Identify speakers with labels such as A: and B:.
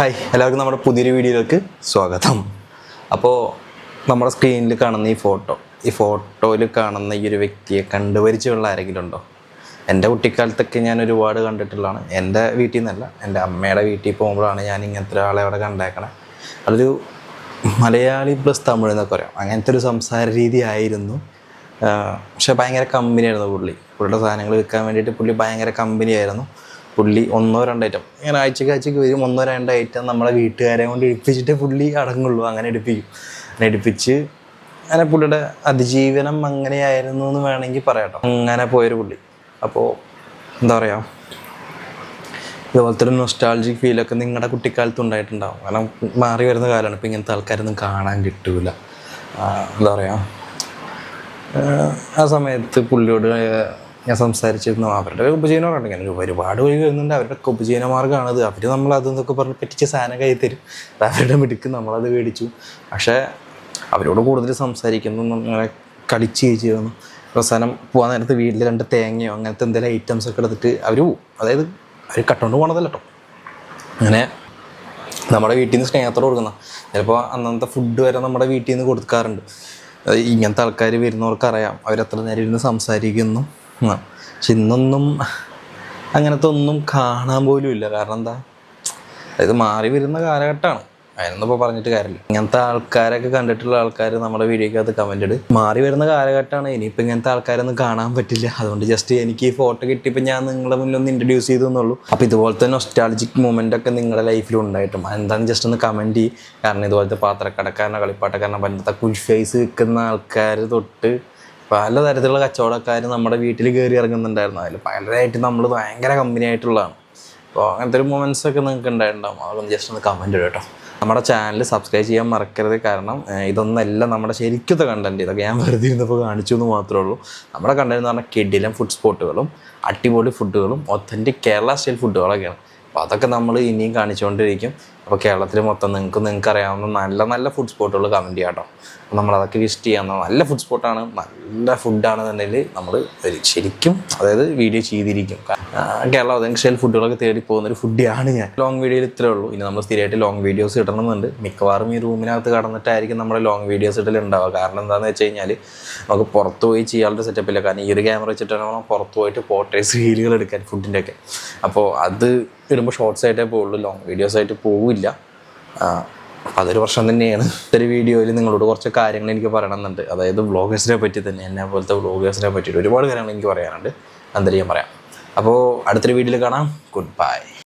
A: Hi, എല്ലാവർക്കും നമ്മുടെ പുതിയൊരു വീഡിയോയിലേക്ക് സ്വാഗതം. അപ്പോൾ നമ്മുടെ സ്ക്രീനിൽ കാണുന്ന ഈ ഫോട്ടോയിൽ കാണുന്ന ഈ ഒരു വ്യക്തിയെ കണ്ടുപരിചയമുള്ള ആരെങ്കിലും ഉണ്ടോ? എൻ്റെ കുട്ടിക്കാലത്തൊക്കെ ഞാൻ ഒരുപാട് കണ്ടിട്ടുള്ളതാണ്. എൻ്റെ വീട്ടിൽ നിന്നല്ല, എൻ്റെ അമ്മയുടെ വീട്ടിൽ പോകുമ്പോഴാണ് ഞാൻ ഇങ്ങനത്തെ ഒരാളെ അവിടെ കണ്ടേക്കണേ. അതൊരു മലയാളി പ്ലസ് തമിഴ് എന്നൊക്കെ പറയാം, അങ്ങനത്തെ ഒരു സംസാര രീതി ആയിരുന്നു. പക്ഷേ ഭയങ്കര കമ്പനിയായിരുന്നു പുള്ളിയുടെ സാധനങ്ങൾ വിൽക്കാൻ വേണ്ടിയിട്ട് പുള്ളി ഭയങ്കര കമ്പനിയായിരുന്നു. പുള്ളി 1-2 ഐറ്റം ഇങ്ങനെ ആഴ്ചക്ക് വരും, 1-2 ഐറ്റം നമ്മളെ വീട്ടുകാരെ കൊണ്ട് എടുപ്പിച്ചിട്ട് പുള്ളി അടങ്ങുള്ളൂ. അങ്ങനെ എടുപ്പിച്ച് അങ്ങനെ പുള്ളിയുടെ അതിജീവനം അങ്ങനെയായിരുന്നു എന്ന് വേണമെങ്കിൽ പറയാട്ടോ. അങ്ങനെ പോയൊരു പുള്ളി. അപ്പോൾ എന്താ പറയുക, ഇതുപോലത്തെ ഒരു നൊസ്റ്റാൾജിക് ഫീലൊക്കെ നിങ്ങളുടെ കുട്ടിക്കാലത്ത് ഉണ്ടായിട്ടുണ്ടാകും. കാരണം മാറി വരുന്ന കാലമാണ്, ഇപ്പോൾ ഇങ്ങനത്തെ ആൾക്കാരൊന്നും കാണാൻ കിട്ടൂല. എന്താ പറയുക, ആ സമയത്ത് പുള്ളിയോട് ഞാൻ സംസാരിച്ചിരുന്നു. അവരുടെ ഉപജീവനമാർഗ്ഗം ഇങ്ങനെ ഒരുപാട് വഴി വരുന്നുണ്ട്. അവരുടെ ഉപജീവനമാർഗ്ഗമാണത്. അവർ നമ്മളതെന്നൊക്കെ പറഞ്ഞ് പറ്റിച്ച സാധനം കയ്യിൽ തരും, അവരുടെ മിടുക്ക് നമ്മളത് മേടിച്ചു. പക്ഷേ അവരോട് കൂടുതൽ സംസാരിക്കുന്നു, അങ്ങനെ കളിച്ച് ചെയ്യുന്നു. അവസാനം പോകാൻ നേരത്ത് വീട്ടിൽ 2 തേങ്ങയോ അങ്ങനത്തെ എന്തെങ്കിലും ഐറ്റംസൊക്കെ എടുത്തിട്ട് അവർ പോവും. അതായത് അവർ കട്ടുകൊണ്ട് പോകണതല്ല കേട്ടോ. അങ്ങനെ നമ്മുടെ വീട്ടിൽ നിന്ന് സ്നേഹത്തോടെ കൊടുക്കുന്ന, ചിലപ്പോൾ അന്നത്തെ ഫുഡ് വരെ നമ്മുടെ വീട്ടിൽ നിന്ന് കൊടുക്കാറുണ്ട്. ഇങ്ങനത്തെ ആൾക്കാർ വരുന്നവർക്കറിയാം അവരെത്ര നേരം ഇരുന്ന് സംസാരിക്കുന്നു. പക്ഷെ ഇന്നൊന്നും അങ്ങനത്തെ ഒന്നും കാണാൻ പോലും ഇല്ല. കാരണം എന്താ, അതായത് മാറി വരുന്ന കാലഘട്ടമാണ്, അതിനൊന്നും ഇപ്പോൾ പറഞ്ഞിട്ട് കാര്യമില്ല. ഇങ്ങനത്തെ ആൾക്കാരൊക്കെ കണ്ടിട്ടുള്ള ആൾക്കാർ നമ്മുടെ വീഡിയോക്കകത്ത് കമൻ്റ് ഇട്. മാറി വരുന്ന കാലഘട്ടമാണ്, ഇനിയിപ്പോൾ ഇങ്ങനത്തെ ആൾക്കാരൊന്നും കാണാൻ പറ്റില്ല. അതുകൊണ്ട് ജസ്റ്റ് എനിക്ക് ഈ ഫോട്ടോ കിട്ടിയപ്പോൾ ഞാൻ നിങ്ങളുടെ മുന്നിൽ ഒന്ന് ഇൻട്രൊഡ്യൂസ് ചെയ്തു എന്നുള്ളൂ. അപ്പോൾ ഇതുപോലത്തെ നൊസ്റ്റാൾജിക് മൊമെൻ്റ് ഒക്കെ നിങ്ങളുടെ ലൈഫിൽ ഉണ്ടായിട്ടും എന്താണെന്ന് ജസ്റ്റ് ഒന്ന് കമൻറ്റ് ചെയ്യും. കാരണം ഇതുപോലത്തെ പാത്രക്കടക്കാരനോ കളിപ്പാട്ടക്കാരനോ പണ്ടത്തെ കുഷ് ഫേസ് വിൽക്കുന്ന ആൾക്കാർ തൊട്ട് പലതരത്തിലുള്ള കച്ചവടക്കാർ നമ്മുടെ വീട്ടിൽ കയറി ഇറങ്ങുന്നുണ്ടായിരുന്നു. അതിൽ പലരായിട്ട് നമ്മൾ ഭയങ്കര കമ്പനി ആയിട്ടുള്ളതാണ്. അപ്പോൾ അങ്ങനത്തെ ഒരു മൊമെൻറ്റ്സൊക്കെ നിങ്ങൾക്ക് ഉണ്ടായിട്ടുണ്ടാകും. അതൊന്ന് ജസ്റ്റ് ഒന്ന് കമൻറ്റ് ഇടും കേട്ടോ. നമ്മുടെ ചാനൽ സബ്സ്ക്രൈബ് ചെയ്യാൻ മറക്കരുത്. കാരണം ഇതൊന്നല്ല നമ്മുടെ ശരിക്കത്തെ കണ്ടൻറ്റ്. ഇതൊക്കെ ഞാൻ വെറുതെ ഇരുന്നപ്പോൾ കാണിച്ചു എന്ന് മാത്രമേ ഉള്ളൂ. നമ്മുടെ കണ്ടൻറ്റ് എന്ന് പറഞ്ഞാൽ കിടിലൻ ഫുഡ് സ്പോട്ടുകളും അടിപൊളി ഫുഡുകളും ഒത്തൻറ്റിക് കേരള സ്റ്റൈൽ ഫുഡുകളൊക്കെയാണ്. അപ്പോൾ അതൊക്കെ നമ്മൾ ഇനിയും കാണിച്ചുകൊണ്ടിരിക്കും. അപ്പോൾ കേരളത്തിൽ മൊത്തം നിങ്ങൾക്ക് അറിയാവുന്ന നല്ല നല്ല ഫുഡ് സ്പോട്ടുകൾ കമൻറ്റ് ചെയ്യാം കേട്ടോ. നമ്മളതൊക്കെ വിസിറ്റ് ചെയ്യാവുന്ന നല്ല ഫുഡ് സ്പോട്ടാണ്, നല്ല ഫുഡാണെന്നുണ്ടെങ്കിൽ നമ്മൾ ശരിക്കും അതായത് വീഡിയോ ചെയ്തിരിക്കും. കേരള ഒതൻറ്റിക് സ്റ്റൈൽ ഫുഡുകളൊക്കെ തേടി പോകുന്നൊരു ഫുഡിയാണ് ഞാൻ. ലോങ് വീഡിയോയിൽ ഇത്രേ ഉള്ളൂ. ഇനി നമ്മൾ സ്ഥിരമായിട്ട് ലോങ് വീഡിയോസ് ഇടണമെന്നുണ്ട്. മിക്കവാറും ഈ റൂമിനകത്ത് കടന്നിട്ടായിരിക്കും നമ്മുടെ ലോങ് വീഡിയോസ് ഇടലുണ്ടാവുക. കാരണം എന്താണെന്ന് വെച്ച് കഴിഞ്ഞാൽ നമുക്ക് പുറത്ത് പോയി ചെയ്യാനുള്ള സെറ്റപ്പില്ല. കാരണം ഈ ഒരു ക്യാമറ വെച്ചിട്ടാണ് നമ്മൾ പുറത്ത് പോയിട്ട് പോർട്രേറ്റ്സ് റീലുകൾ എടുക്കാൻ ഫുഡിൻ്റെ ഒക്കെ. അപ്പോൾ അത് ഇടുമ്പോൾ ഷോർട്സ് ആയിട്ടേ പോവുള്ളൂ, ലോങ് വീഡിയോസ് ആയിട്ട് പോവില്ല. അതൊരു പ്രശ്നം തന്നെയാണ്. ഒരു വീഡിയോയിൽ നിങ്ങളോട് കുറച്ച് കാര്യങ്ങൾ എനിക്ക് പറയണമെന്നുണ്ട്. അതായത് വ്ളോഗേഴ്സിനെ പറ്റി തന്നെ, എന്നെ പോലത്തെ വ്ളോഗേഴ്സിനെ പറ്റിയിട്ട് ഒരുപാട് കാര്യങ്ങൾ എനിക്ക് പറയാനുണ്ട്. എന്തായാലും ഞാൻ പറയാം. അപ്പോൾ അടുത്തൊരു വീഡിയോയിൽ കാണാം. Good bye.